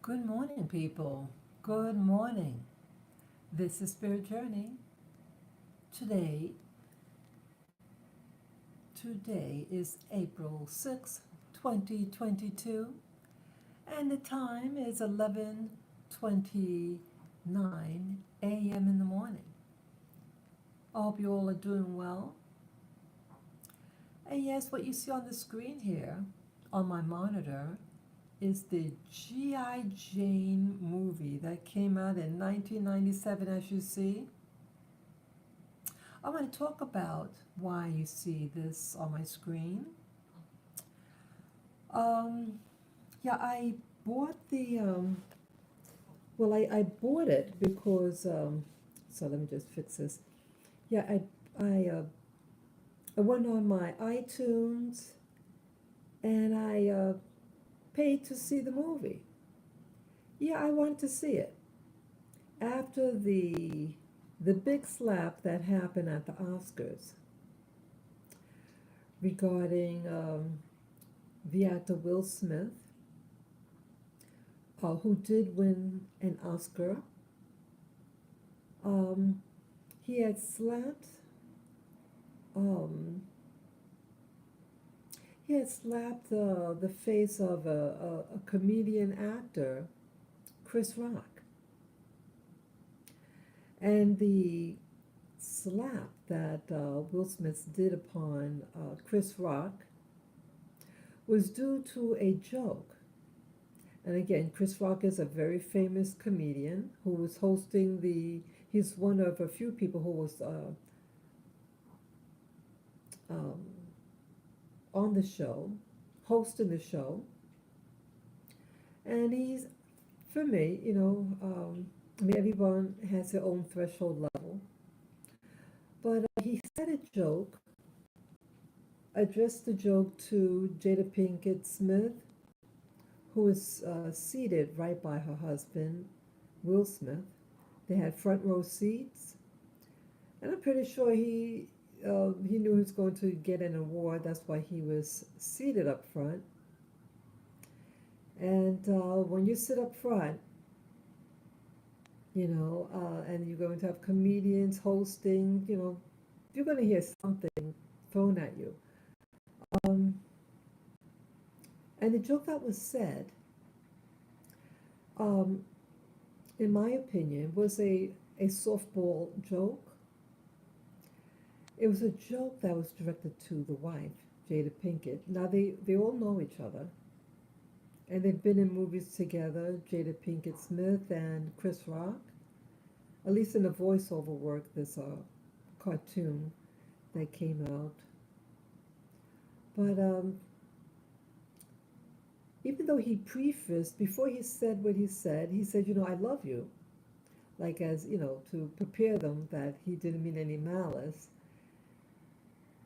Good morning, people. Good morning. This is Spirit Journey. Today, today is April 6th, 2022, and the time is 11:29 a.m. in the morning. I hope you all are doing well. And yes, what you see on the screen here on my monitor is the G.I. Jane movie that came out in 1997, as you see. I want to talk about why you see this on my screen. Yeah, I bought the, I bought it because, so let me just fix this. Yeah, I went on my iTunes and I paid to see the movie. Yeah, I wanted to see it. After the big slap that happened at the Oscars regarding the actor Will Smith, who did win an Oscar. He had slapped um, the face of a comedian actor, Chris Rock. And the slap that Will Smith did upon Chris Rock was due to a joke. And again, Chris Rock is a very famous comedian who was he's one of a few people who was um, on the show, hosting the show. And for me, everyone has their own threshold level. But he said a joke, addressed the joke to Jada Pinkett Smith, who was seated right by her husband, Will Smith. They had front row seats, and I'm pretty sure he knew he was going to get an award. That's why he was seated up front. And when you sit up front, and you're going to have comedians hosting, you're going to hear something thrown at you. And the joke that was said, in my opinion, was a softball joke. It was a joke that was directed to the wife, Jada Pinkett. Now, they all know each other, and they've been in movies together, Jada Pinkett Smith and Chris Rock, at least in the voiceover work, this cartoon that came out. But even though he prefaced, before he said what he said, I love you. Like, as, to prepare them that he didn't mean any malice.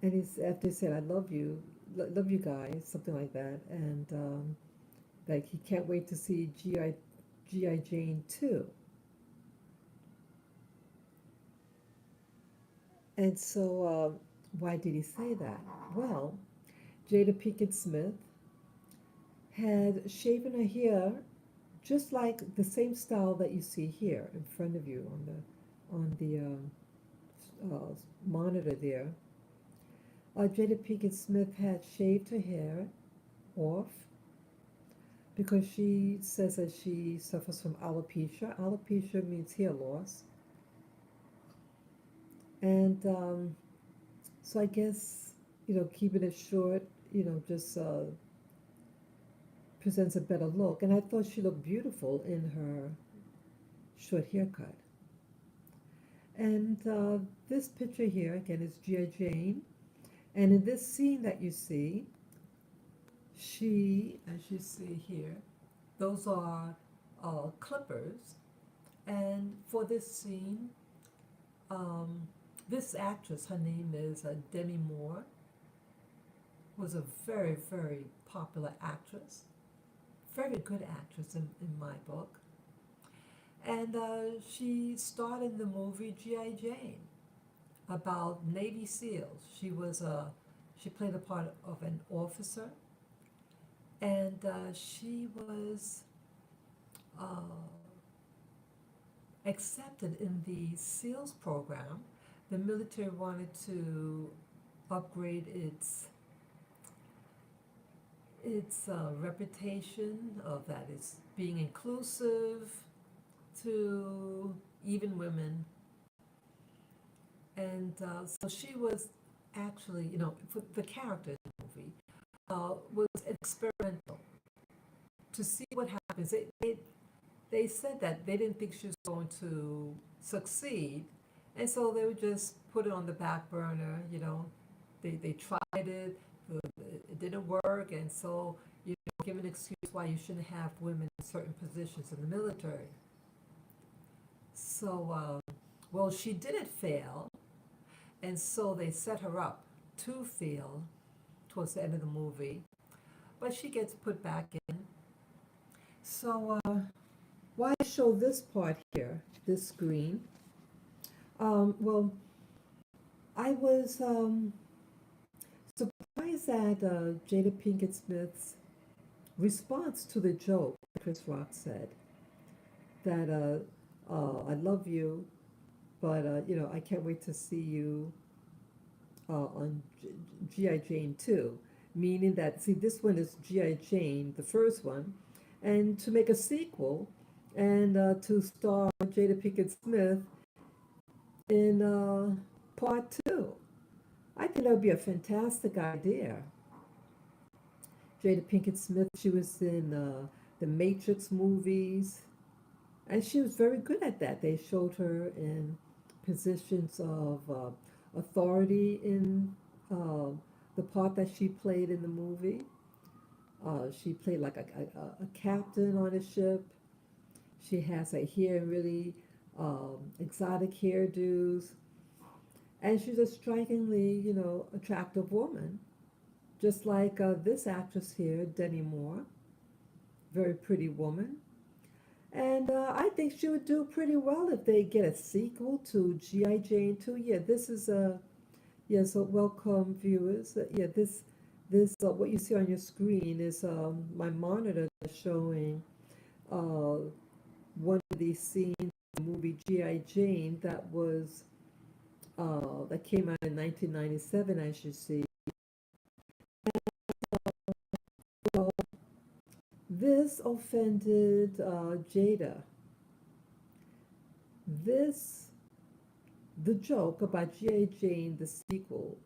And after he said, I love you guys, something like that. And like, he can't wait to see G.I. Jane 2. And so, why did he say that? Well, Jada Pinkett Smith had shaven her hair just like the same style that you see here in front of you on the monitor there. Jada Pinkett Smith had shaved her hair off because she says that she suffers from alopecia. Alopecia means hair loss. And so I guess, keeping it short, just presents a better look. And I thought she looked beautiful in her short haircut. And this picture here, again, is G.I. Jane. And in this scene that you see, as you see here, those are clippers. And for this scene, this actress, her name is Demi Moore, was a very, very popular actress. Very good actress in my book. And she starred in the movie G.I. Jane about Navy SEALs. She played a part of an officer, and she was accepted in the SEALs program. The military wanted to upgrade its reputation of that it's being inclusive to even women. And so she was actually, for the character in the movie, was experimental to see what happens. They said that they didn't think she was going to succeed, and so they would just put it on the back burner. They tried it, it didn't work, and so give an excuse why you shouldn't have women in certain positions in the military. So, well, she didn't fail, and so they set her up to fail towards the end of the movie, but she gets put back in. So, why show this part here, this screen? Well, I was surprised at Jada Pinkett Smith's response to the joke Chris Rock said that I love you, but I can't wait to see you on G.I. Jane 2, meaning that, see, this one is G.I. Jane, the first one, and to make a sequel and to star Jada Pinkett Smith in part 2. I think that would be a fantastic idea. Jada Pinkett Smith, she was in the Matrix movies, and she was very good at that. They showed her in positions of authority in the part that she played in the movie. She played like a captain on a ship. She has a hair really exotic hairdos, and she's a strikingly, attractive woman, just like this actress here, Demi Moore, very pretty woman. And I think she would do pretty well if they get a sequel to G.I. Jane 2. Yeah, this is a, yeah, so welcome viewers. Yeah, this what you see on your screen is my monitor showing one of these scenes in the movie G.I. Jane that came out in 1997, as you see. Well, this offended Jada. The joke about G.I. Jane, the sequel,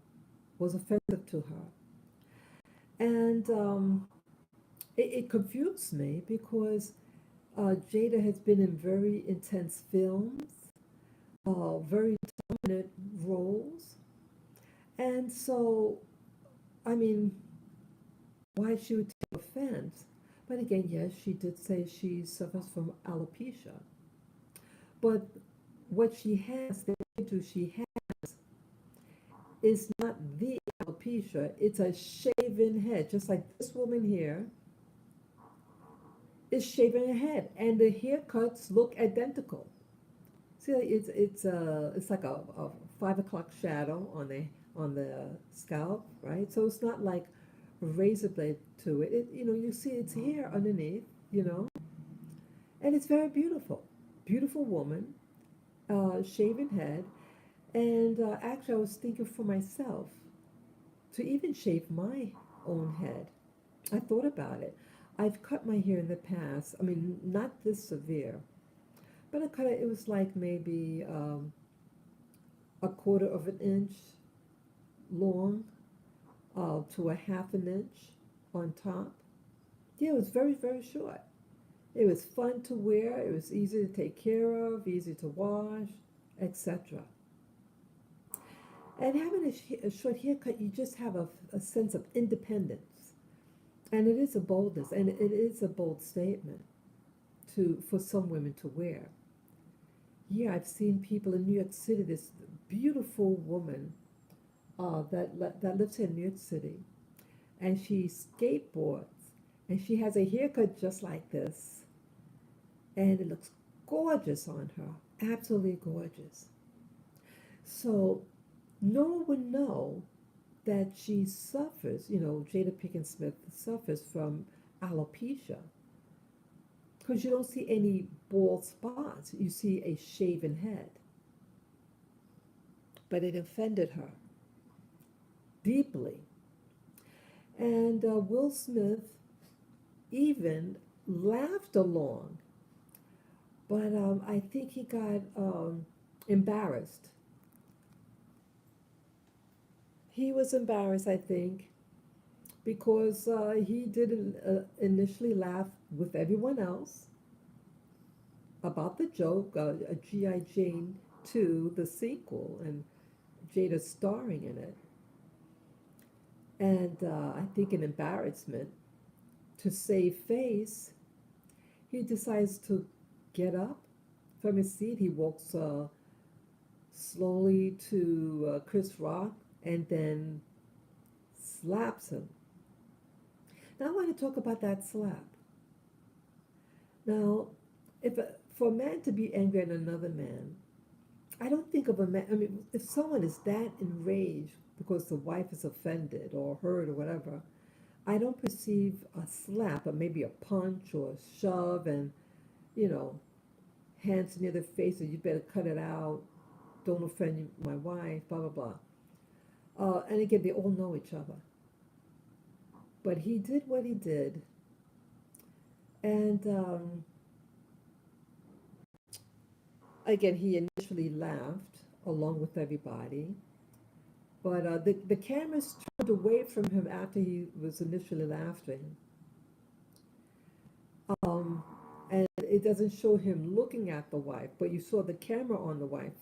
was offensive to her. And it confused me because Jada has been in very intense films, very dominant roles. And so, I mean, why she would take offense? But again, yes, she did say she suffers from alopecia. But what she has, the issue she has, is not the alopecia, it's a shaven head, just like this woman here is shaving her head, and the haircuts look identical. See, it's like a 5 o'clock shadow on the scalp, right? So it's not like a razor blade to it. You see it's hair underneath, and it's very beautiful. Beautiful woman, shaven head, and actually I was thinking for myself to even shave my own head. I thought about it. I've cut my hair in the past. I mean, not this severe, but I cut it. It was like maybe a quarter of an inch long to a half an inch on top. Yeah, it was very, very short. It was fun to wear. It was easy to take care of, easy to wash, etc. And having a short haircut, you just have a sense of independence. And it is a boldness, and it is a bold statement for some women to wear. Yeah, I've seen people in New York City, this beautiful woman that lives in New York City, and she skateboards, and she has a haircut just like this, and it looks gorgeous on her, absolutely gorgeous. So no one would know that she suffers, Jada Pinkett Smith suffers from alopecia. because you don't see any bald spots. You see a shaven head. But it offended her deeply. And Will Smith even laughed along, but I think he got embarrassed. He was embarrassed, I think, because he didn't initially laugh with everyone else about the joke, a G.I. Jane 2, the sequel, and Jada starring in it. And I think in embarrassment, to save face, he decides to get up from his seat. He walks slowly to Chris Rock and then slaps him. Now I want to talk about that slap. Now, if for a man to be angry at another man, I don't think of a man. I mean, if someone is that enraged because the wife is offended or hurt or whatever, I don't perceive a slap, or maybe a punch or a shove, and you know, hands near the face, or you better cut it out. Don't offend my wife. Blah blah blah. And again, they all know each other. But he did what he did, and again, he initially laughed along with everybody, but the cameras turned away from him after he was initially laughing. Um, and it doesn't show him looking at the wife, but you saw the camera on the wife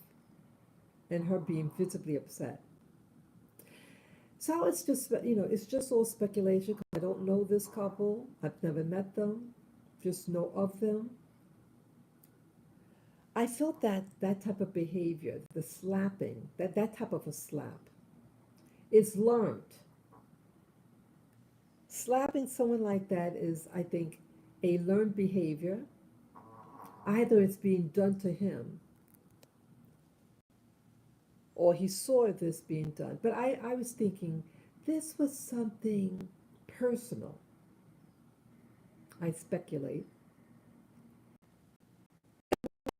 and her being visibly upset. So it's just, it's just all speculation. I don't know this couple. I've never met them, just know of them. I felt that that type of behavior, the slapping, that type of a slap, is learned. Slapping someone like that is, I think, a learned behavior. Either it's being done to him or he saw this being done. But I was thinking this was something personal. I speculate.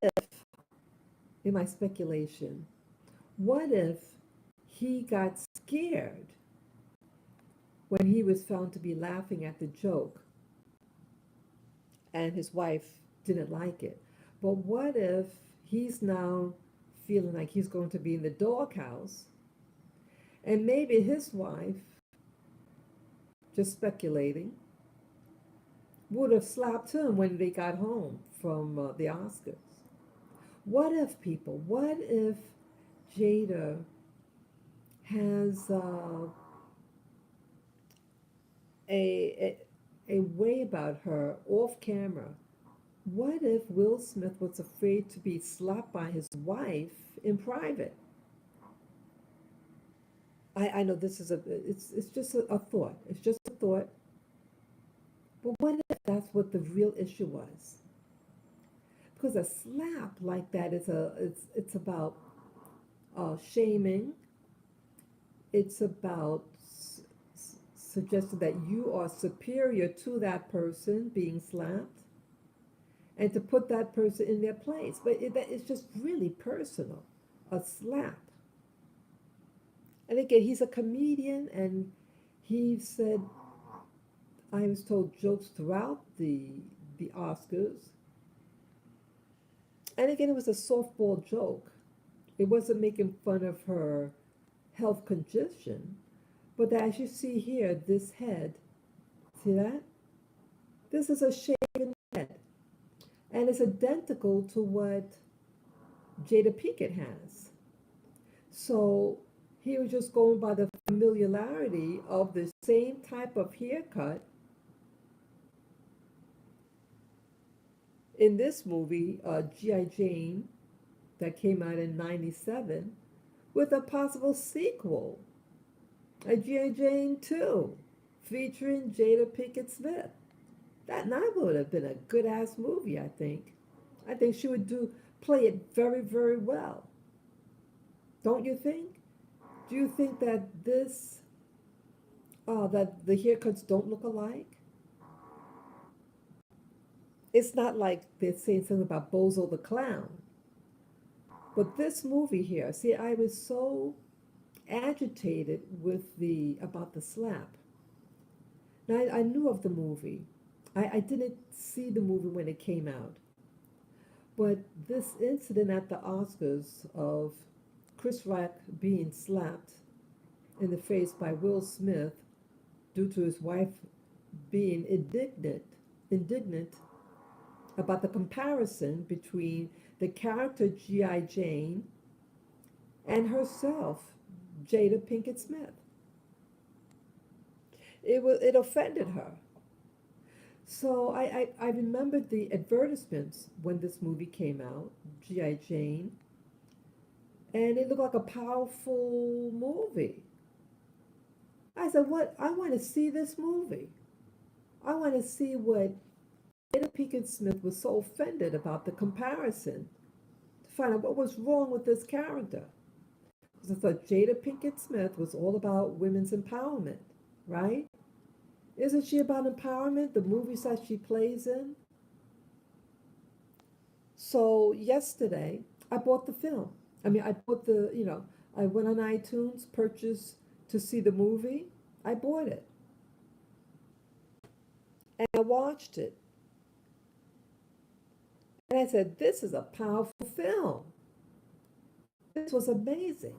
If, in my speculation, what if he got scared when he was found to be laughing at the joke and his wife didn't like it? But what if he's now feeling like he's going to be in the doghouse and maybe his wife, just speculating, would have slapped him when they got home from the Oscars? What if people, what if Jada has a, a way about her off camera? What if Will Smith was afraid to be slapped by his wife in private? I know this is it's just a thought. It's just a thought. But what if that's what the real issue was? Because a slap like that is it's about shaming. It's about suggesting that you are superior to that person being slapped, and to put that person in their place. But it's just really personal. A slap. And again, he's a comedian, and he said, I was told jokes throughout the Oscars. And again, it was a softball joke. It wasn't making fun of her health condition, but as you see here, this head, see that? This is a shaven head, and it's identical to what Jada Pinkett has. So he was just going by the familiarity of the same type of haircut in this movie, G.I. Jane, that came out in '97, with a possible sequel, a G.I. Jane 2, featuring Jada Pinkett Smith. That now would have been a good ass movie, I think. I think she would play it very, very well. Don't you think? Do you think that that the haircuts don't look alike? It's not like they're saying something about Bozo the Clown. But this movie here, see, I was so agitated with the about the slap. Now I knew of the movie. I didn't see the movie when it came out. But this incident at the Oscars of Chris Rock being slapped in the face by Will Smith due to his wife being indignant about the comparison between the character G.I. Jane and herself, Jada Pinkett Smith. It offended her. So I remembered the advertisements when this movie came out, G.I. Jane, and it looked like a powerful movie. I said, what? I want to see this movie. I want to see what Jada Pinkett Smith was so offended about the comparison to find out what was wrong with this character. Because I thought Jada Pinkett Smith was all about women's empowerment, right? Isn't she about empowerment, the movies that she plays in? So yesterday, I bought the film. I mean, I bought I went on iTunes, purchased to see the movie. I bought it and I watched it. And I said, this is a powerful film. This was amazing.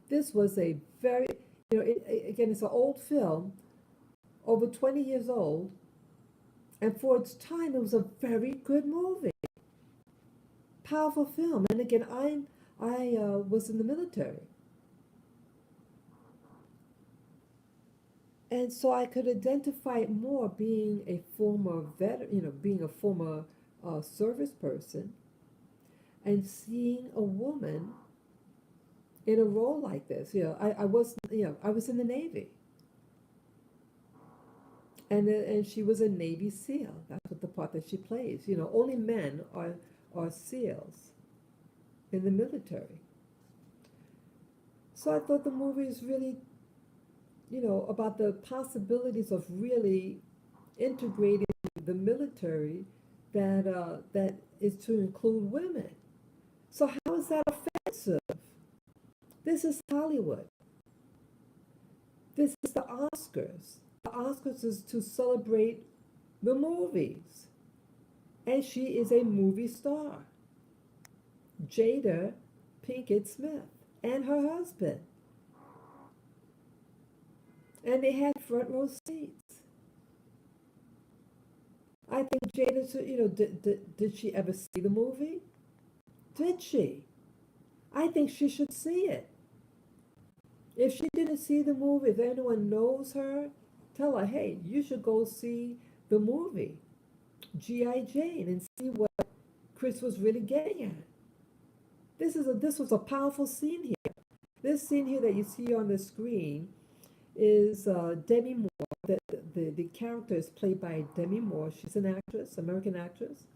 This was a very, again, it's an old film, over 20 years old. And for its time, it was a very good movie. Powerful film. And again, I was in the military. And so I could identify it more being a former veteran, being a former service person and seeing a woman in a role like this. I was in the Navy. And she was a Navy SEAL. That's what the part that she plays. Only men are SEALs in the military. So I thought the movie is really, about the possibilities of really integrating the military that is to include women. So how is that offensive? This is Hollywood. This is the Oscars. The Oscars is to celebrate the movies. And she is a movie star. Jada Pinkett Smith and her husband. And they had front row seats. I think Jada, did she ever see the movie? Did she? I think she should see it. If she didn't see the movie, if anyone knows her, tell her, hey, you should go see the movie, G.I. Jane, and see what Chris was really getting at. This was a powerful scene here. This scene here that you see on the screen is Demi Moore. The character is played by Demi Moore. She's an actress, American actress.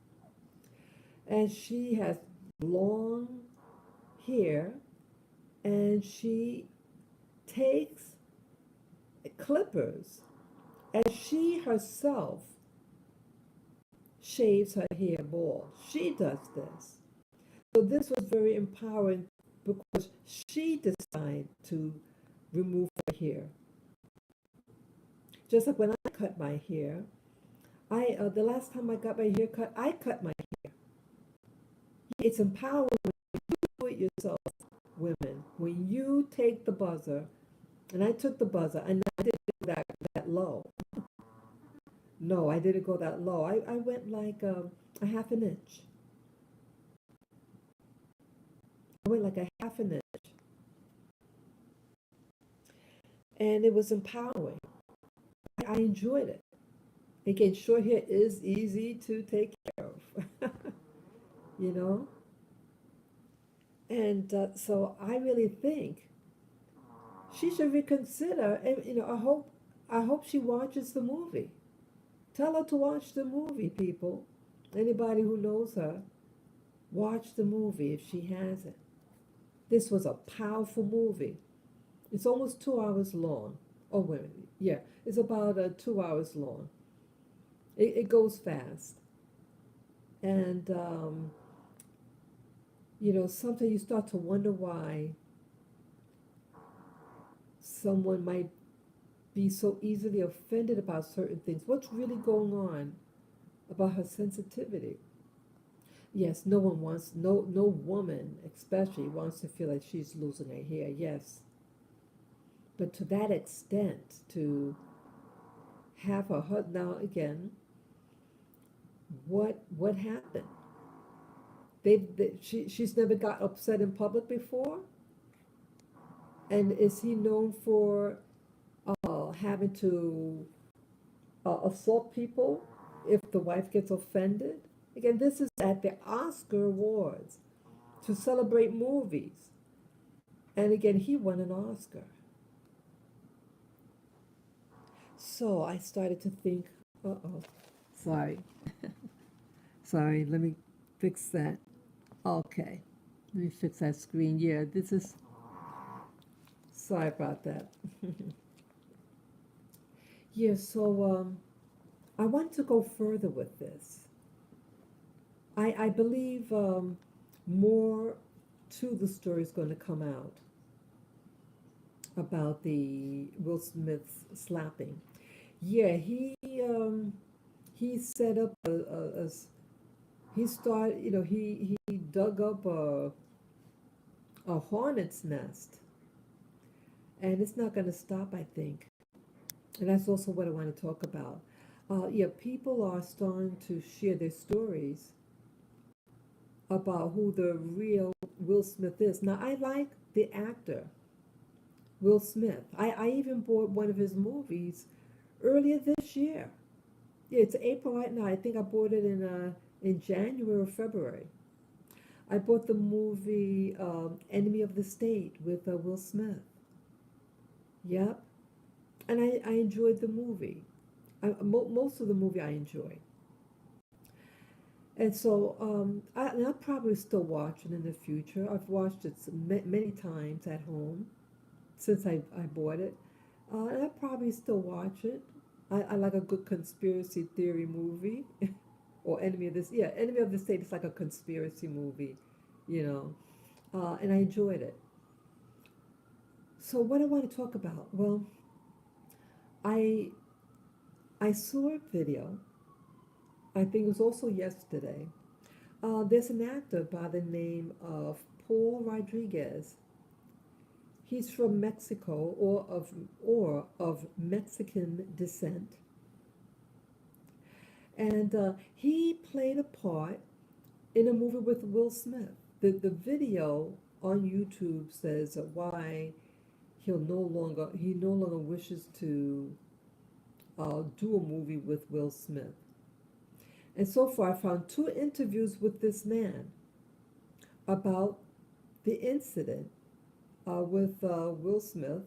And she has long hair, and she takes clippers and she herself shaves her hair bald. She does this. So this was very empowering because she decided to remove her hair. Just like when I cut my hair, the last time I got my hair cut, I cut my hair. It's empowering when you do it yourself, women. When you take the buzzer, and I took the buzzer, and I didn't go that low. No, I didn't go that low. I went like a half an inch. I went like a half an inch. And it was empowering. I enjoyed it. Again, short hair is easy to take care of, you know? And so I really think she should reconsider, and I hope she watches the movie. Tell her to watch the movie, people. Anybody who knows her, watch the movie if she hasn't. This was a powerful movie. It's almost 2 hours long. Oh, wait, yeah, it's about 2 hours long. It goes fast. And, sometimes you start to wonder why someone might be so easily offended about certain things. What's really going on about her sensitivity? Yes, no one wants, no woman especially wants to feel like she's losing her hair. Yes, but to that extent, to have her hurt. Now again, what happened? She's never got upset in public before, and is he known for having to assault people if the wife gets offended? Again, this is at the Oscar Awards to celebrate movies, and again, he won an Oscar. So I started to think, uh-oh, sorry, sorry, let me fix that. Okay, let me fix that screen. Yeah, this is, sorry about that. Yeah, so I want to go further with this. I believe more to the story is going to come out about the Will Smith slapping. Yeah, he set up he started, he dug up a hornet's nest, and it's not going to stop, I think. And that's also what I want to talk about. Yeah, people are starting to share their stories about who the real Will Smith is. Now, I like the actor Will Smith. I even bought one of his movies earlier this year. Yeah, it's April right now. I think I bought it in January or February. I bought the movie Enemy of the State with Will Smith. Yep, and I enjoyed the movie. Most of the movie I enjoyed. And so and I'll probably still watch it in the future. I've watched it many times at home since I bought it. And I'll probably still watch it. I like a good conspiracy theory movie. Or Enemy of this. Yeah, Enemy of the State is like a conspiracy movie, you know. And I enjoyed it. So what I want to talk about? Well, I I saw a video. I think it was also yesterday. There's an actor by the name of Paul Rodriguez. He's from Mexico or of Mexican descent, and he played a part in a movie with Will Smith. The video on YouTube says why he no longer wishes to do a movie with Will Smith. And so far, I found two interviews with this man about the incident with Will Smith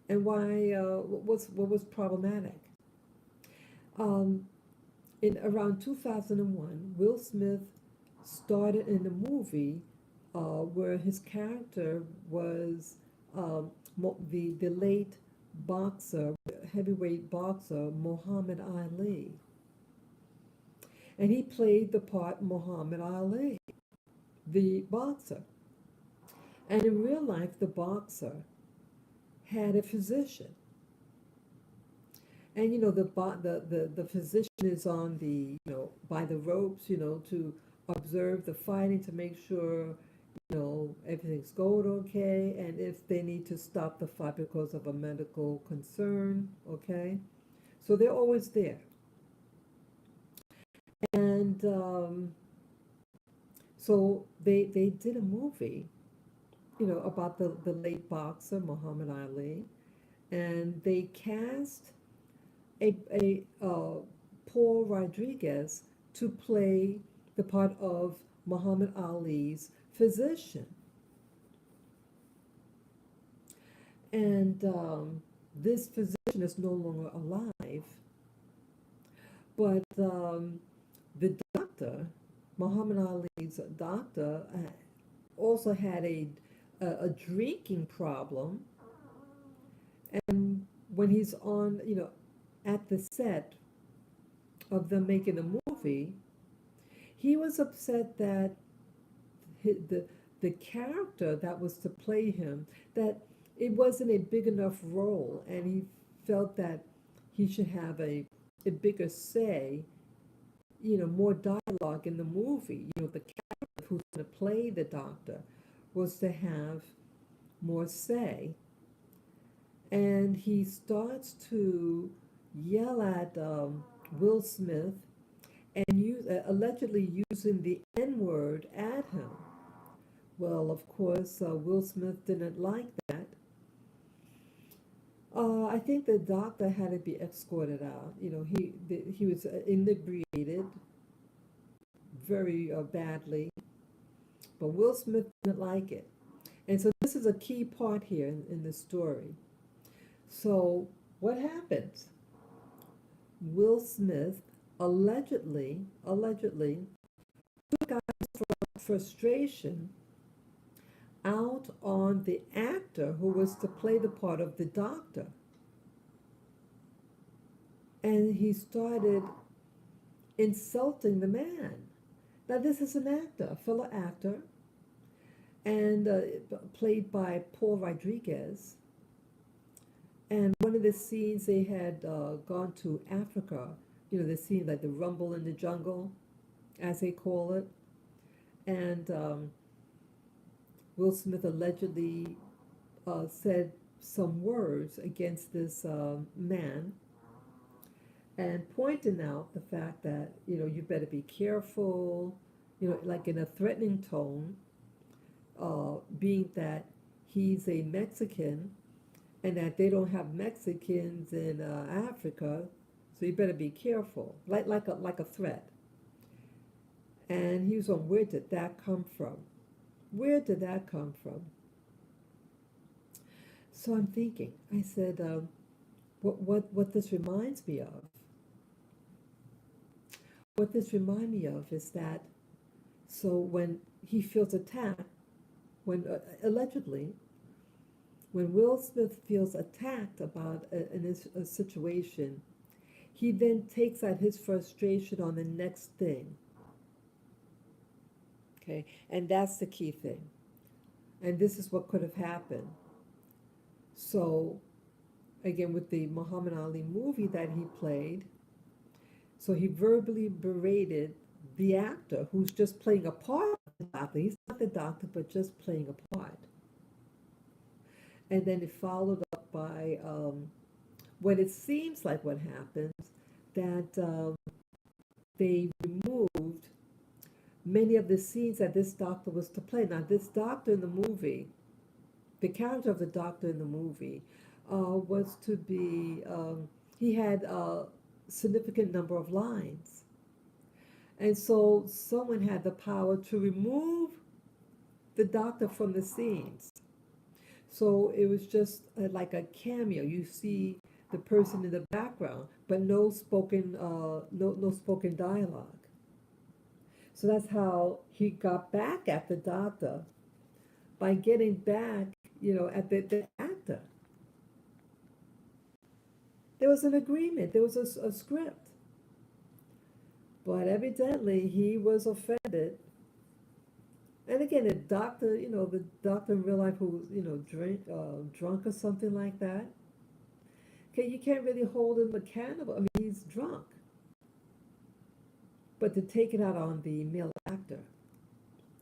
and why what was problematic. Um, in around 2001, Will Smith started in a movie where his character was the late boxer, heavyweight boxer Muhammad Ali, and he played the part Muhammad Ali, the boxer. And in real life, the boxer had a physician, and the physician is on the by the ropes, to observe the fighting to make sure everything's going okay, and if they need to stop the fight because of a medical concern, okay. So they're always there, and so they did a movie, about the late boxer Muhammad Ali, and they cast a Paul Rodriguez to play the part of Muhammad Ali's physician. And this physician is no longer alive, but the doctor, Muhammad Ali's doctor, also had a drinking problem. And when he's on, at the set of them making the movie, He was upset that the character that was to play him, that it wasn't a big enough role, and he felt that he should have a bigger say, more dialogue in the movie. The character who's going to play the doctor was to have more say. And he starts to yell at Will Smith and allegedly using the N word at him. Well, of course, Will Smith didn't like that. I think the doctor had to be escorted out. He was inebriated very badly, but Will Smith didn't like it. And so this is a key part here in the story. So what happens? Will Smith allegedly took out his frustration out on the actor who was to play the part of the doctor. And he started insulting the man. Now, this is an actor, a fellow actor, and played by Paul Rodriguez. And one of the scenes they had gone to Africa, the scene like the rumble in the jungle, as they call it. And Will Smith allegedly said some words against this man, and pointing out the fact that, you better be careful, like in a threatening tone, being that he's a Mexican and that they don't have Mexicans in Africa, so you better be careful, like a threat. And he was on, where did that come from? Where did that come from? So I'm thinking, I said, what this reminds me of? What this reminds me of is that, so when he feels attacked, when allegedly, when Will Smith feels attacked about a situation, he then takes out his frustration on the next thing. Okay, and that's the key thing. And this is what could have happened. So, again, with the Muhammad Ali movie that he played, so he verbally berated the actor who's just playing a part of the doctor. He's not the doctor, but just playing a part. And then it followed up by what it seems like what happens, that they removed many of the scenes that this doctor was to play. Now, this doctor in the movie, the character of the doctor in the movie, was to be, he had a significant number of lines. And so someone had the power to remove the doctor from the scenes. So it was just like a cameo. You see the person in the background, but no spoken dialogue. So that's how he got back at the doctor, by getting back, at the actor. There was an agreement. There was a script. But evidently he was offended. And again, the doctor in real life who was, drunk or something like that. Okay, you can't really hold him accountable. I mean, he's drunk. But to take it out on the male actor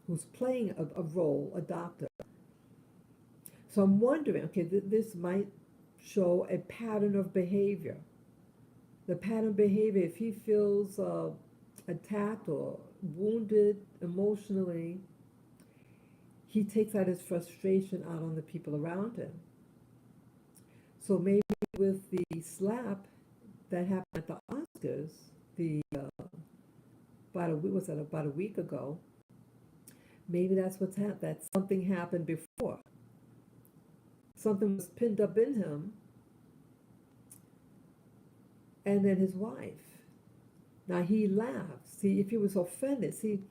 who's playing a role, a doctor. So I'm wondering, okay, this might show a pattern of behavior. The pattern of behavior, if he feels attacked or wounded emotionally, he takes out his frustration out on the people around him. So maybe with the slap that happened at the Oscars, about a week ago, maybe that's what's happened, that something happened before. Something was pinned up in him, and then his wife. Now he laughs. See, if he was offended, see,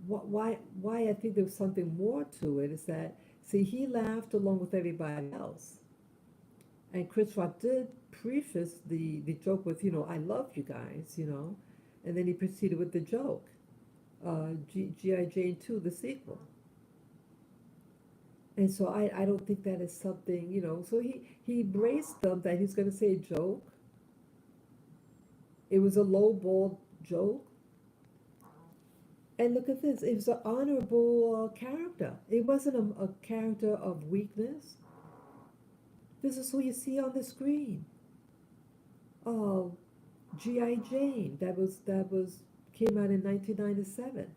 why I think there was something more to it is that, see, he laughed along with everybody else. And Chris Rock did preface the joke with, I love you guys, and then he proceeded with the joke. G.I. Jane 2, the sequel. And so I don't think that is something, so he braced them that he's going to say a joke. It was a low ball joke. And look at this, it was an honorable character. It wasn't a character of weakness. This is who you see on the screen. Oh, G.I. Jane, that was came out in 1997,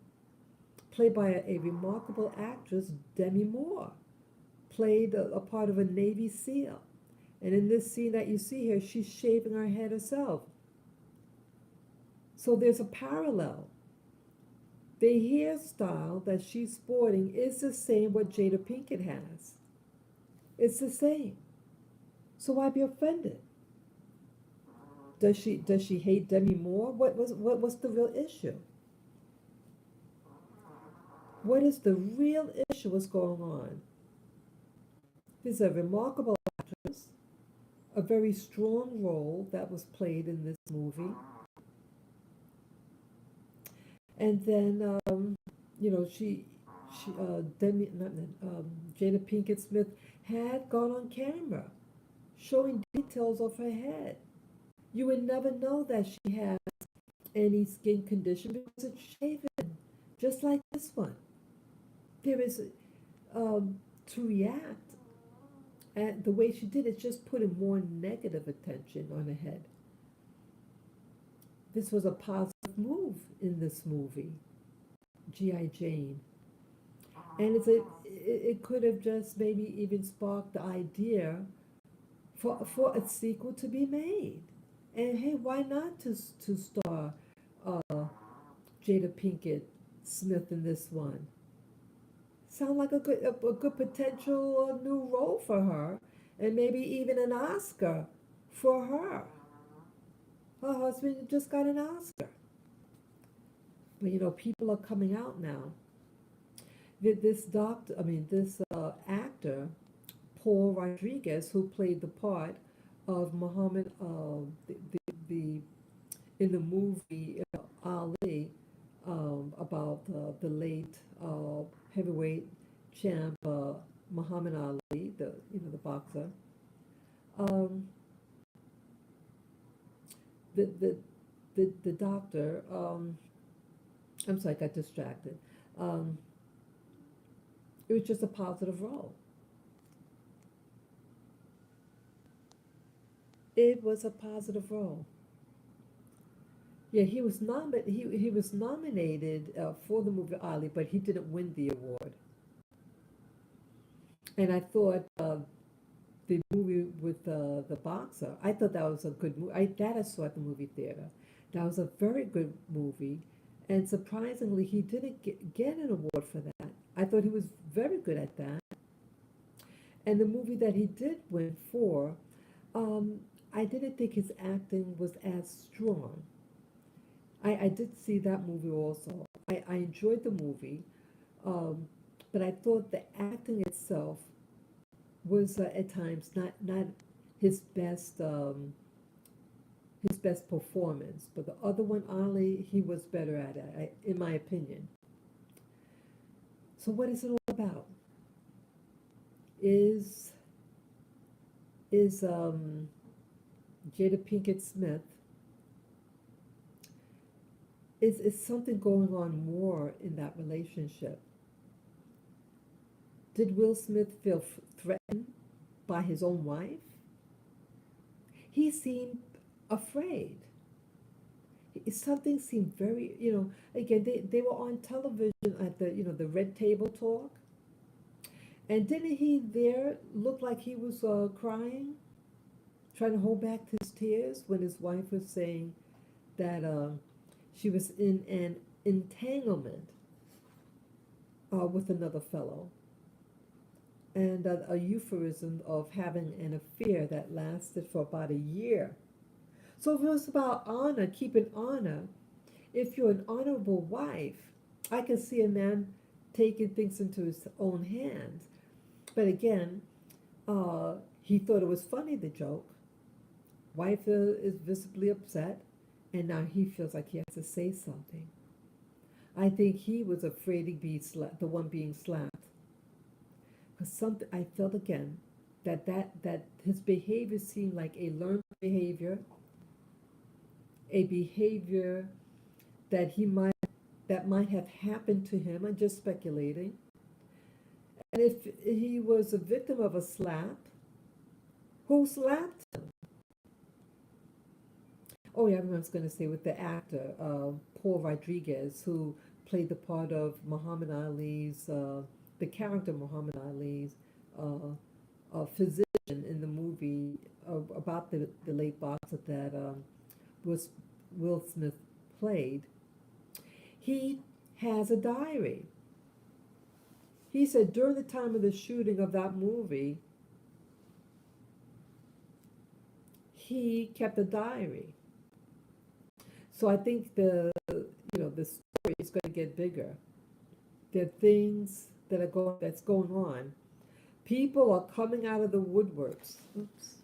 played by a remarkable actress, Demi Moore, played a part of a Navy SEAL. And in this scene that you see here, she's shaving her head herself. So there's a parallel. The hairstyle that she's sporting is the same what Jada Pinkett has. It's the same. So why be offended? Does she hate Demi Moore? What's the real issue? What is the real issue? What's going on? This is a remarkable actress, a very strong role that was played in this movie. And then, Demi, not, Jada Pinkett Smith had gone on camera showing details of her head. You would never know that she has any skin condition because it's shaven, just like this one. There is, to react and the way she did it just put in more negative attention on her head. This was a positive move in this movie, G.I. Jane. And it could have just maybe even sparked the idea for a sequel to be made. And hey, why not to star uh, Jada Pinkett Smith in this one? Sound like a good potential new role for her, and maybe even an Oscar for her. Her husband just got an Oscar. But people are coming out now. This actor, Paul Rodriguez, who played the part of Muhammad, the in the movie Ali, about the late heavyweight champ Muhammad Ali, the boxer. Um, the the the doctor. I'm sorry, I got distracted. Um, it was just a positive role. It was a positive role. Yeah, he was nominated for the movie Ali, but he didn't win the award. And I thought the movie with the boxer, I thought that was a good movie. I saw at the movie theater. That was a very good movie, and surprisingly, he didn't get an award for that. I thought he was very good at that. And the movie that he did win for, um, I didn't think his acting was as strong. I did see that movie also. I enjoyed the movie, um, but I thought the acting itself was at times not his best his best performance. But the other one, Ali, he was better at it, in my opinion. So what is it all about? Is is Jada Pinkett Smith, is something going on more in that relationship? Did Will Smith feel threatened by his own wife? He seemed afraid. Something seemed very, again, they were on television at the Red Table Talk. And didn't he there look like he was crying, trying to hold back his tears when his wife was saying that she was in an entanglement with another fellow, and a euphemism of having an affair that lasted for about a year. So if it was about honor, keeping honor, if you're an honorable wife, I can see a man taking things into his own hands. But again, he thought it was funny, the joke. Wife is visibly upset, and now he feels like he has to say something. I think he was afraid to be the one being slapped. Because something I felt again that his behavior seemed like a learned behavior, a behavior that he might that might have happened to him. I'm just speculating. And if he was a victim of a slap, who slapped him? Oh yeah, I was going to say with the actor Paul Rodriguez, who played the part of Muhammad Ali's, the character Muhammad Ali's physician in the movie about the late boxer that was Will Smith played. He has a diary. He said during the time of the shooting of that movie, he kept a diary. So I think the story is going to get bigger. There are things that's going on. People are coming out of the woodworks. Oops.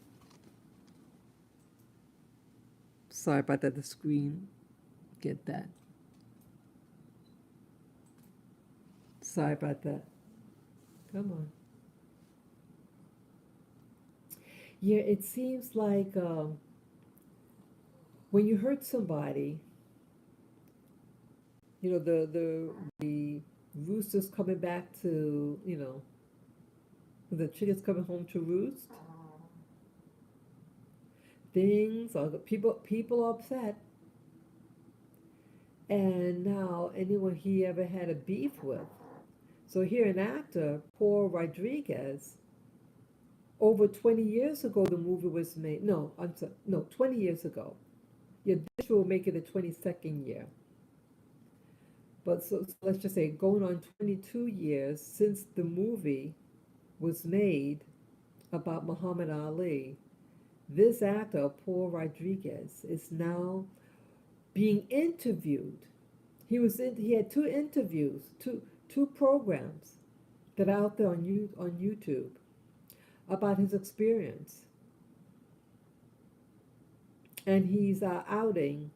Sorry about that. The screen. Get that. Sorry about that. Come on. Yeah, it seems like when you hurt somebody, the rooster's coming back to the chicken's coming home to roost. Things are people are upset, and now anyone he ever had a beef with. So here an actor, Paul Rodriguez, over 20 years ago the movie was made. No, I'm sorry, no, 20 years ago. Yeah, this will make it the 22nd year. But so let's just say going on 22 years since the movie was made about Muhammad Ali, this actor, Paul Rodriguez, is now being interviewed. He had two interviews, two programs that are out there on YouTube about his experience. And he's outing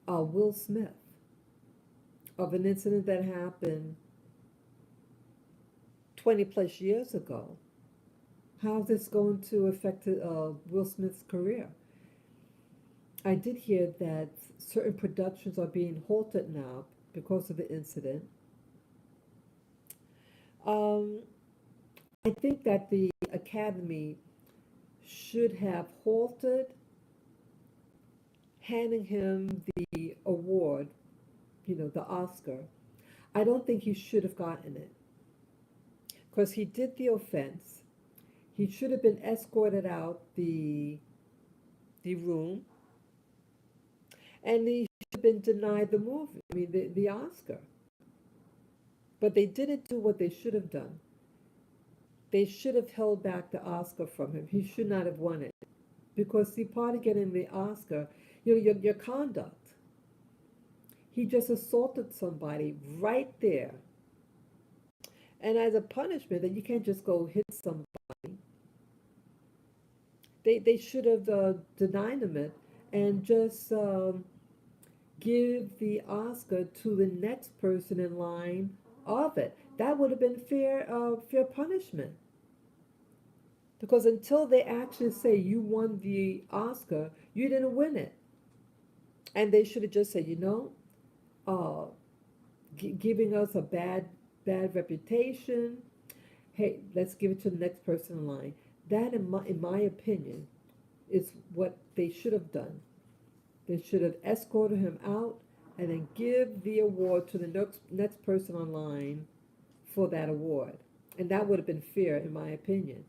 Will Smith of an incident that happened 20 plus years ago. How's this going to affect Will Smith's career? I did hear that certain productions are being halted now because of the incident. Um, I think that the Academy should have halted handing him the award, the Oscar. I don't think he should have gotten it because he did the offense. He should have been escorted out the room, and he should have been denied the movie. I mean, the Oscar. But they didn't do what they should have done. They should have held back the Oscar from him. He should not have won it because the part of getting the Oscar, your conduct. He just assaulted somebody right there. And as a punishment, that you can't just go hit somebody. They should have denied him it and just give the Oscar to the next person in line of it. That would have been fair punishment. Because until they actually say you won the Oscar, you didn't win it. And they should have just said, uh, giving us a bad reputation. Hey, let's give it to the next person in line. That, in my opinion, is what they should have done. They should have escorted him out and then give the award to the next person online for that award. And that would have been fair, in my opinion.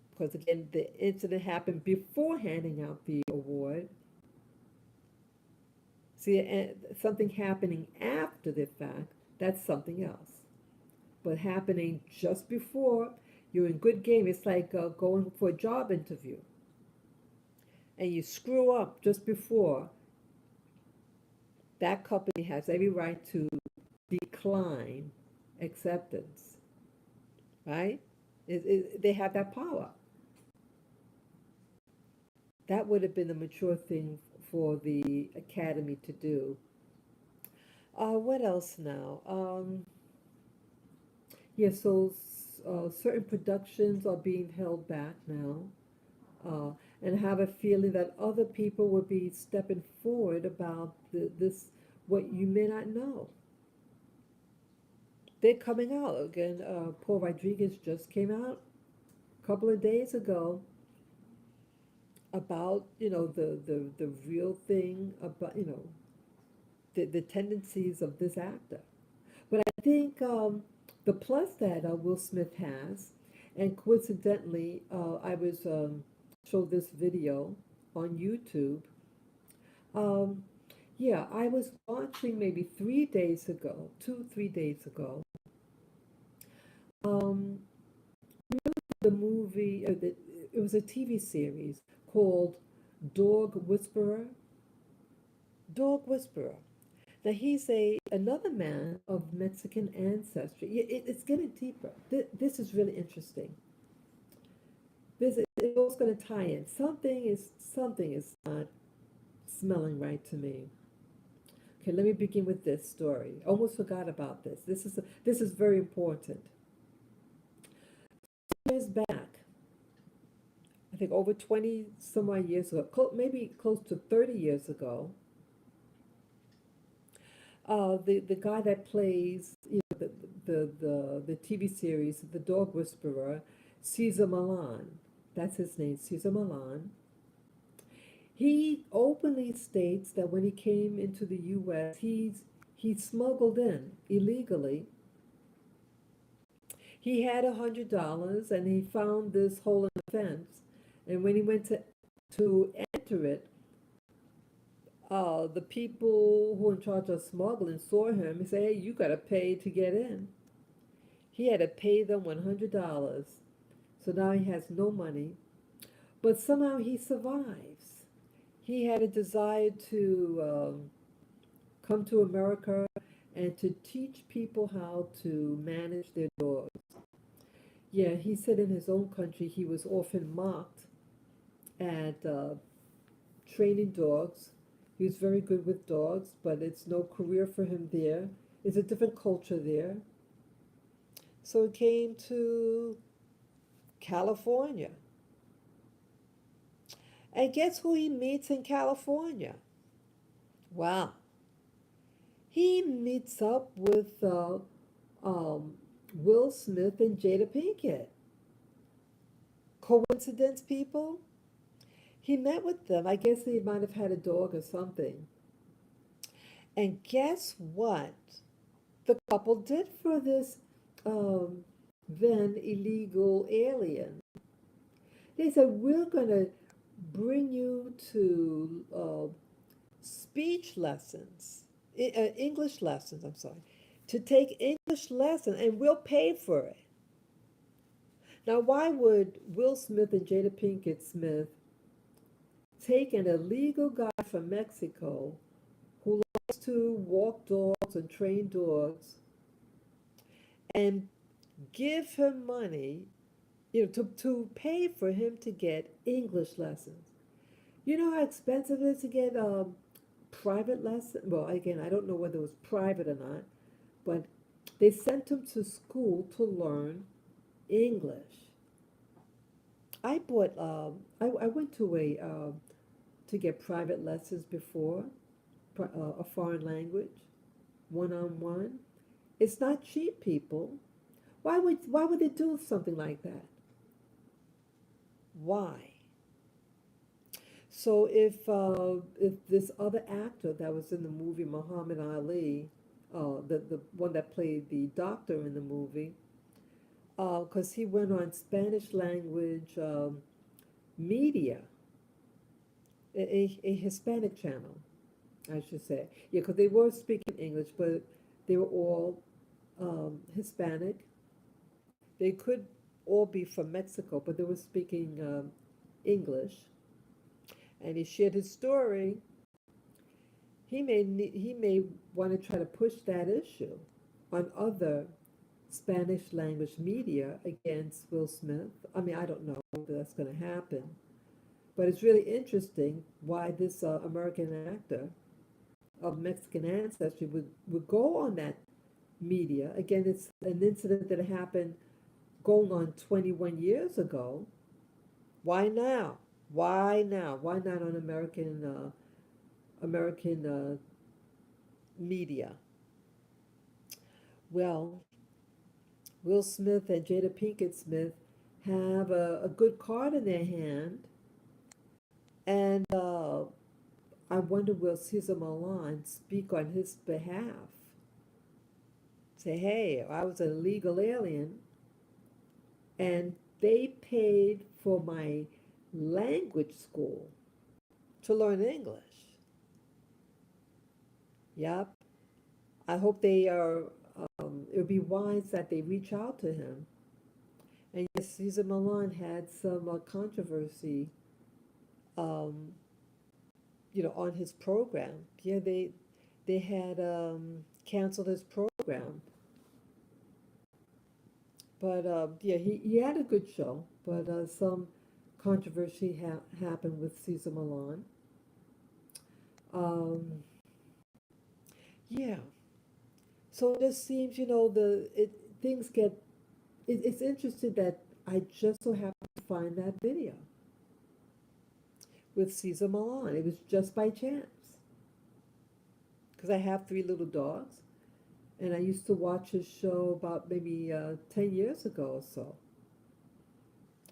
Because again, the incident happened before handing out the award. See, something happening after the fact, that's something else. But happening just before, you're in good game. It's like going for a job interview. And you screw up just before, that company has every right to decline acceptance, right? They have that power. That would have been the mature thing for the Academy to do. What else now? Yeah, so certain productions are being held back now, uh, and have a feeling that other people will be stepping forward about this, what you may not know. They're coming out again. Paul Rodriguez just came out a couple of days ago about, the real thing about, the tendencies of this actor. But I think the plus that Will Smith has, and coincidentally, I was showed this video on YouTube. Um, yeah, I was watching maybe 3 days ago, 3 days ago. Um, the movie, it was a TV series called Dog Whisperer. Dog Whisperer. Now he's another man of Mexican ancestry. It's getting deeper. This is really interesting. It's all going to tie in. Something is not smelling right to me. Okay, let me begin with this story. Almost forgot about this. This is very important. Years back, I think over 20 some odd years ago, maybe close to 30 years ago, the guy that plays, the TV series The Dog Whisperer, Caesar Milan. That's his name, Caesar Milan. He openly states that when he came into the U.S., he smuggled in illegally. He had $100 and he found this hole in the fence, and when he went to enter it, the people who were in charge of smuggling saw him and said, "Hey, you got to pay to get in." He had to pay them $100. So now he has no money, but somehow he survives. He had a desire to come to America and to teach people how to manage their dogs. Yeah, he said in his own country he was often mocked at training dogs. He was very good with dogs, but it's no career for him there. It's a different culture there. So he came to California. And guess who he meets in California? Wow. He meets up with um, Will Smith and Jada Pinkett. Coincidence, people? He met with them. I guess he might have had a dog or something. And guess what the couple did for this um, then illegal alien? They said, "We're going to bring you to speech lessons, English lessons, I'm sorry, to take English lessons, and we'll pay for it." Now, why would Will Smith and Jada Pinkett Smith take an illegal guy from Mexico who likes to walk dogs and train dogs and give him money, to pay for him to get English lessons? You know how expensive it is to get private lessons? Well, again, I don't know whether it was private or not, but they sent him to school to learn English. I bought, I went to to get private lessons before, a foreign language, one on one. It's not cheap, people. Why would they do something like that? Why? So if this other actor that was in the movie Muhammad Ali, the one that played the doctor in the movie, because he went on Spanish language media, a Hispanic channel, I should say. Yeah, because they were speaking English, but they were all Hispanic. They could all be from Mexico, but they were speaking English. And he shared his story. He may want to try to push that issue on other Spanish language media against Will Smith. I mean, I don't know if that's going to happen, but it's really interesting why this American actor of Mexican ancestry would go on that media. Again, it's an incident that happened going on 21 years ago. Why now? Why now? Why not on American media? Well, Will Smith and Jada Pinkett Smith have a good card in their hand, and I wonder will Cesar Millan speak on his behalf? Say, hey, I was an illegal alien, and they paid for my language school to learn English. Yep. I hope they are, it would be wise that they reach out to him. And yes, Cesar Millan had some controversy, um, on his program. Yeah, they had canceled his program. But yeah, he had a good show, but some controversy happened with Cesar Millan. Um, yeah, so it just seems, things get. It's interesting that I just so happened to find that video with Cesar Millan. It was just by chance because I have three little dogs, and I used to watch his show about maybe 10 years ago or so,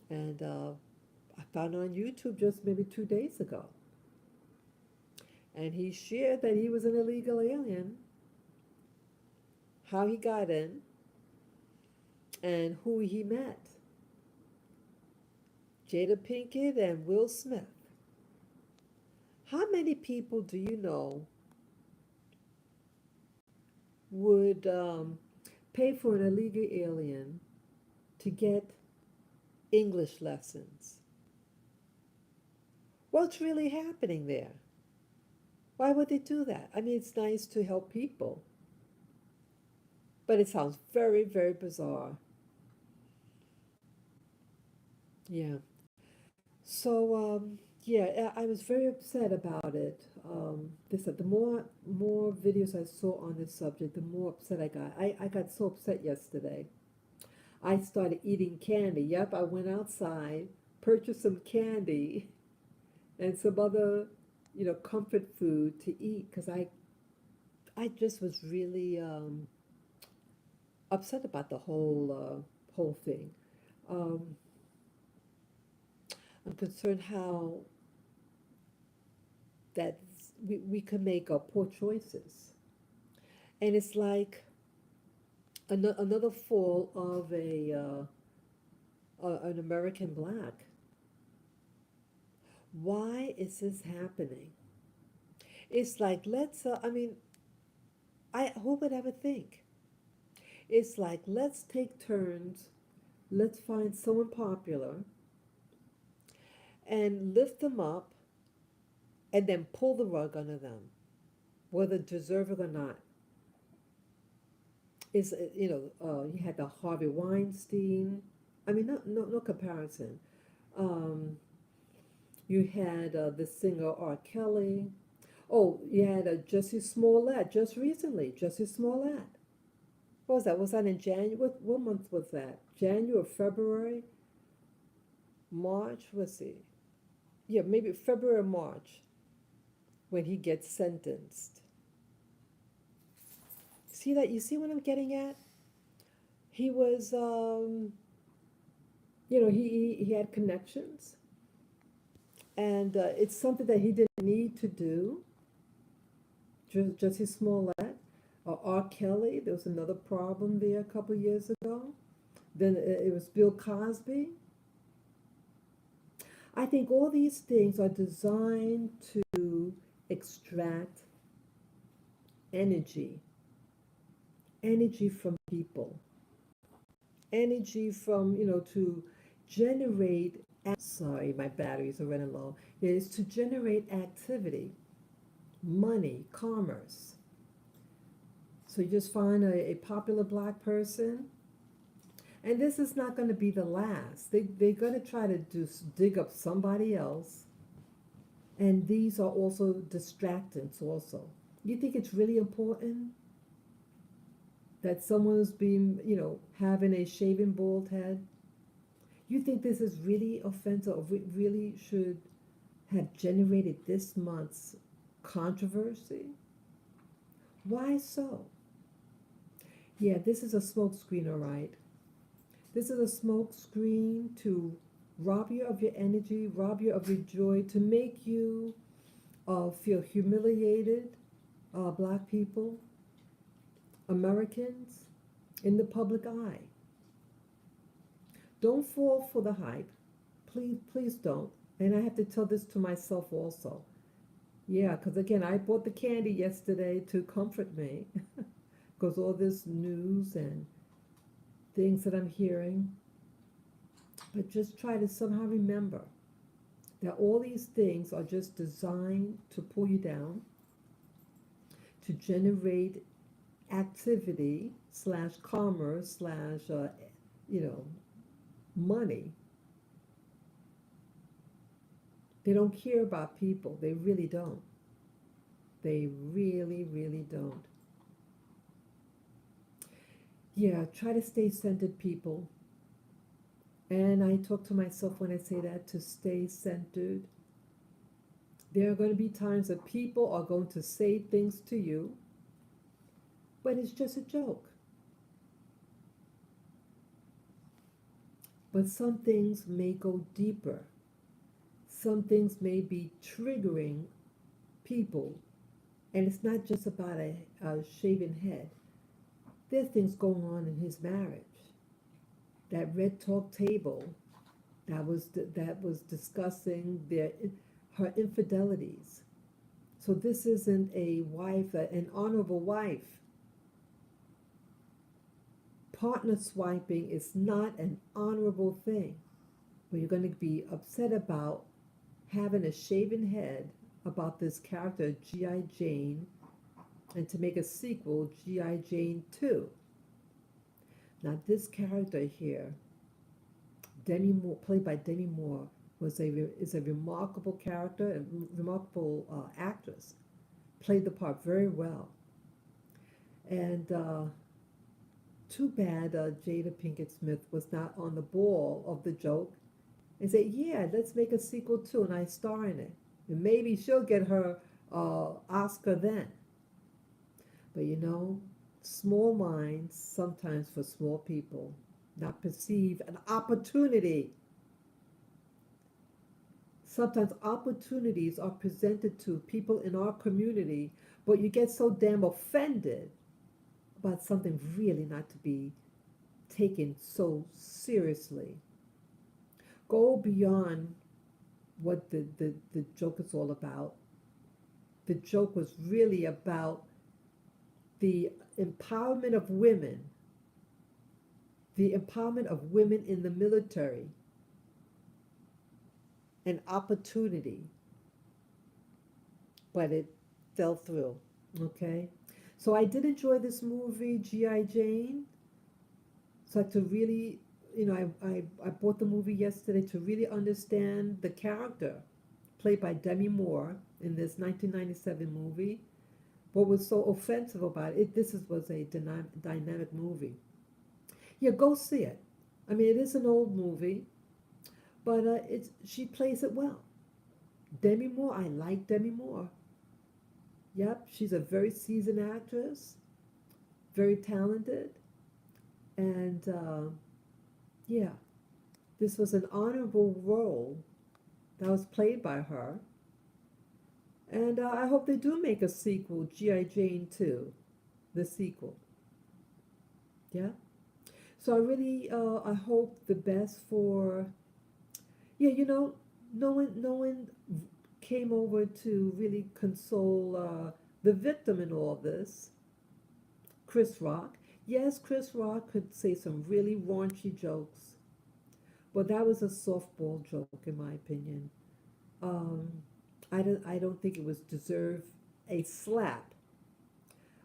and I found it on YouTube just maybe 2 days ago. And he shared that he was an illegal alien, how he got in, and who he met. Jada Pinkett and Will Smith. How many people do you know would pay for an illegal alien to get English lessons? What's really happening there? Why would they do that? I mean, it's nice to help people, but it sounds very, very bizarre. Yeah. So, yeah, I was very upset about it. The more videos I saw on this subject, the more upset I got. I got so upset yesterday. I started eating candy. Yep, I went outside, purchased some candy and some other, comfort food to eat because I just was really upset about the whole thing. Um, I'm concerned how that we can make poor choices. And it's like another fall of an American black. Why is this happening? It's like, I mean, who would ever think? It's like, let's take turns, let's find someone popular and lift them up and then pull the rug under them, whether deserving or not. You had the Harvey Weinstein. I mean, no comparison. Um, you had the singer R. Kelly. Oh, you had Jussie Smollett just recently. Jussie Smollett. What was that? Was that in January? What month was that? January or February? March? Let's see. Yeah, maybe February or March when he gets sentenced. See that? You see what I'm getting at? He was, he had connections, and it's something that he didn't need to do. Jussie Smollett, R. Kelly. There was another problem there a couple of years ago. Then it was Bill Cosby. I think all these things are designed to extract energy, energy from people, energy from, to generate, sorry, my batteries are running low. It is to generate activity, money, commerce. So you just find a popular black person, and this is not going to be the last. They're going to try to dig up somebody else, and these are also distractants also. You think it's really important that someone's being, having a shaven bald head? You think this is really offensive or really should have generated this month's controversy? Why so? Yeah, this is a smokescreen, all right. This is a smokescreen to rob you of your energy, rob you of your joy, to make you feel humiliated, black people, Americans, in the public eye. Don't fall for the hype. Please, please don't. And I have to tell this to myself also. Yeah, because again, I bought the candy yesterday to comfort me because all this news and things that I'm hearing. But just try to somehow remember that all these things are just designed to pull you down, to generate activity slash commerce slash, you know, money. They don't care about people. They really don't. They really, really don't. Yeah, try to stay centered, people. And I talk to myself when I say that, to stay centered. There are going to be times that people are going to say things to you, but it's just a joke. But some things may go deeper. Some things may be triggering people. And it's not just about a shaven head. There's things going on in his marriage. That red talk table that was discussing her infidelities. So this isn't a wife, an honorable wife. Partner swiping is not an honorable thing. Where you're going to be upset about having a shaven head about this character G.I. Jane, and to make a sequel, G.I. Jane 2. Now this character here, Demi Moore, played by Demi Moore, is a remarkable character and remarkable actress. Played the part very well. And too bad Jada Pinkett Smith was not on the ball of the joke and said, yeah, let's make a sequel too, and I star in it. And maybe she'll get her Oscar then. But small minds, sometimes for small people, not perceive an opportunity. Sometimes opportunities are presented to people in our community, but you get so damn offended about something really not to be taken so seriously. Go beyond what the joke is all about. The joke was really about the empowerment of women, the empowerment of women in the military, an opportunity, but it fell through. Okay, so I did enjoy this movie, G.I. Jane. So to really, I bought the movie yesterday to really understand the character played by Demi Moore in this 1997 movie. What was so offensive about it, was a dynamic movie. Yeah, go see it. I mean, it is an old movie, but she plays it well. Demi Moore, I like Demi Moore. Yep, she's a very seasoned actress, very talented, and yeah, this was an honorable role that was played by her. And I hope they do make a sequel, G.I. Jane 2, the sequel. Yeah. So I hope the best for, yeah, no one came over to really console the victim in all this, Chris Rock. Yes, Chris Rock could say some really raunchy jokes, but that was a softball joke, in my opinion. Um, I don't think it was deserve a slap.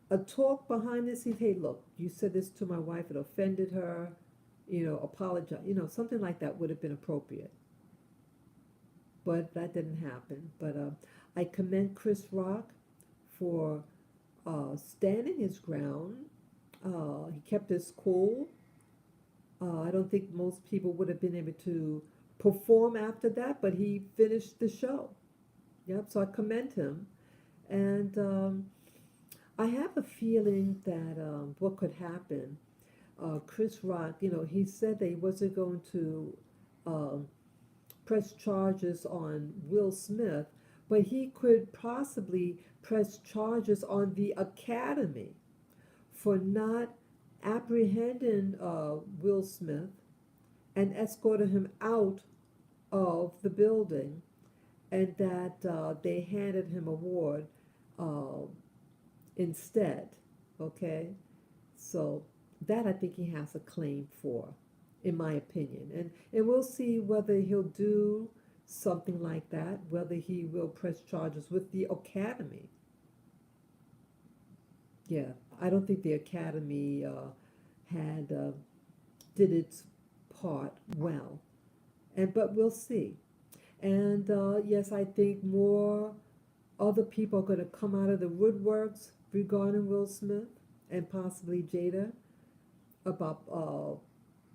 A talk behind the scenes. Hey, look, you said this to my wife. It offended her. Apologize. Something like that would have been appropriate. But that didn't happen. But I commend Chris Rock for standing his ground. He kept his cool. I don't think most people would have been able to perform after that, but he finished the show. Yep, so I commend him. And I have a feeling that what could happen, Chris Rock, he said that he wasn't going to um, press charges on Will Smith, but he could possibly press charges on the Academy for not apprehending Will Smith and escorting him out of the building, and that they handed him a award uh, instead. Okay, so that I think he has a claim for, in my opinion, and we'll see whether he'll do something like that, whether he will press charges with the Academy. Yeah, I don't think the Academy had did its part well, and but we'll see. And yes, I think more other people are going to come out of the woodworks regarding Will Smith and possibly Jada about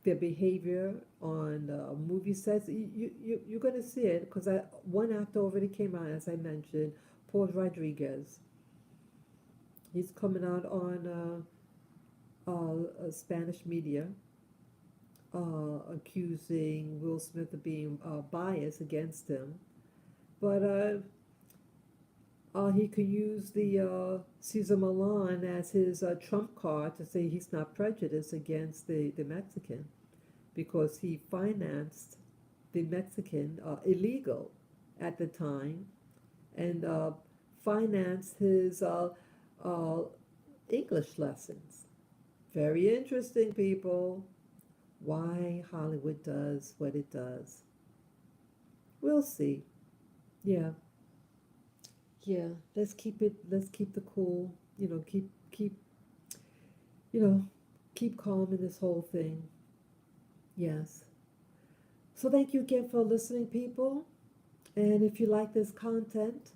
their behavior on movie sets. You're going to see it because one actor already came out, as I mentioned, Paul Rodriguez. He's coming out on Spanish media, accusing Will Smith of being biased against him. But he could use the Cesar Millan as his trump card to say he's not prejudiced against the Mexican because he financed the Mexican illegal at the time and financed his uh, English lessons. Very interesting, people. Why Hollywood does what it does. We'll see. Yeah, yeah. Let's keep it. Let's keep the cool. You know, keep calm in this whole thing. Yes. So thank you again for listening, people. And if you like this content,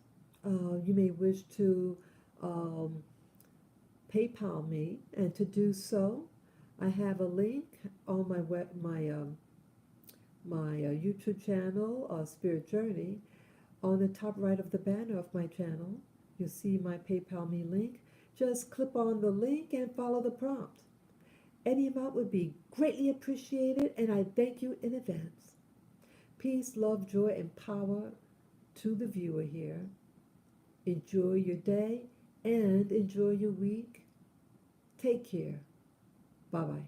you may wish to um, PayPal me, and to do so, I have a link on my YouTube channel, Spirit Journey. On the top right of the banner of my channel, you'll see my PayPal me link. Just click on the link and follow the prompt. Any amount would be greatly appreciated, and I thank you in advance. Peace, love, joy, and power to the viewer here. Enjoy your day and enjoy your week. Take care. Bye bye.